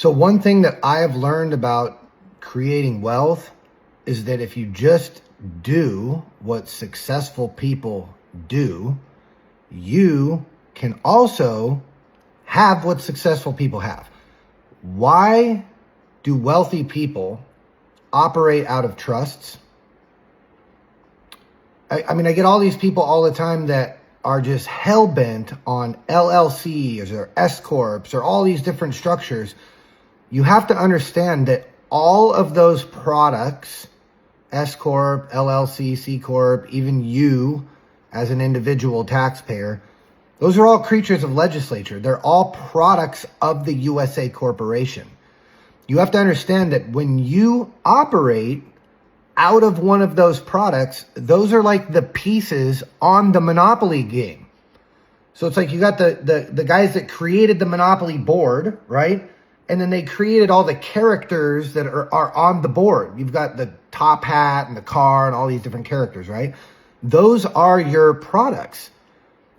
So one thing that I have learned about creating wealth is that if you just do what successful people do, you can also have what successful people have. Why do wealthy people operate out of trusts? I mean, I get all these people all the time that are just hell-bent on LLCs or S-Corps or all these different structures. You have to understand that all of those products, S-Corp, LLC, C-Corp, even you as an individual taxpayer, those are all creatures of legislature. They're all products of the USA Corporation. You have to understand that when you operate out of one of those products, those are like the pieces on the Monopoly game. So it's like you got the guys that created the Monopoly board, right? And then they created all the characters that are on the board. You've got the top hat and the car and all these different characters, right? Those are your products.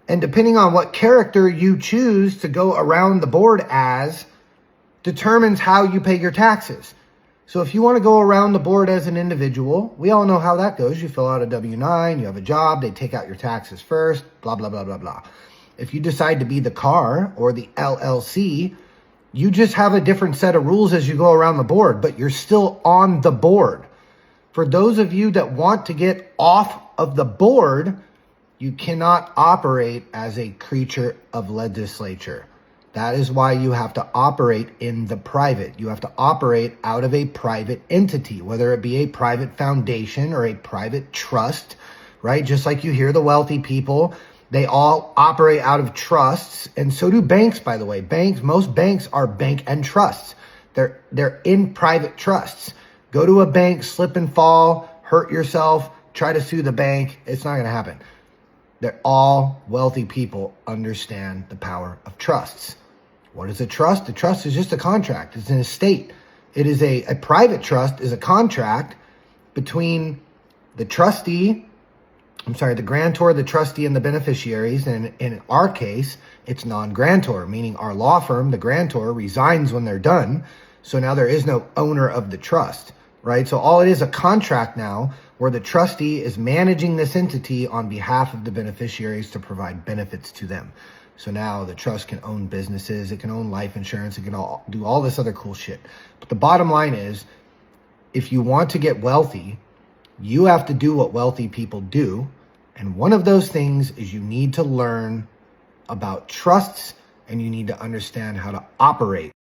And depending on what character you choose to go around the board as determines how you pay your taxes. So if you want to go around the board as an individual, we all know how that goes. You fill out a W-9, you have a job, they take out your taxes first, blah, blah, blah, blah, blah. If you decide to be the car or the LLC, you just have a different set of rules as you go around the board, but you're still on the board. For those of you that want to get off of the board, you cannot operate as a creature of legislature. That is why you have to operate in the private. You have to operate out of a private entity, whether it be a private foundation or a private trust, right? Just like you hear the wealthy people, they all operate out of trusts, and so do banks, by the way. Most banks are bank and trusts. They're in private trusts. Go to a bank, slip and fall, hurt yourself, try to sue the bank. It's not going to happen. They're all wealthy people understand the power of trusts. What is a trust? A trust is just a contract. It's an estate. It is a private trust is a contract between the grantor, the trustee, and the beneficiaries. And in our case, it's non-grantor, meaning our law firm, the grantor, resigns when they're done. So now there is no owner of the trust, right? So all it is a contract now where the trustee is managing this entity on behalf of the beneficiaries to provide benefits to them. So now the trust can own businesses, it can own life insurance, it can do all this other cool shit. But the bottom line is, if you want to get wealthy, you have to do what wealthy people do. And one of those things is you need to learn about trusts and you need to understand how to operate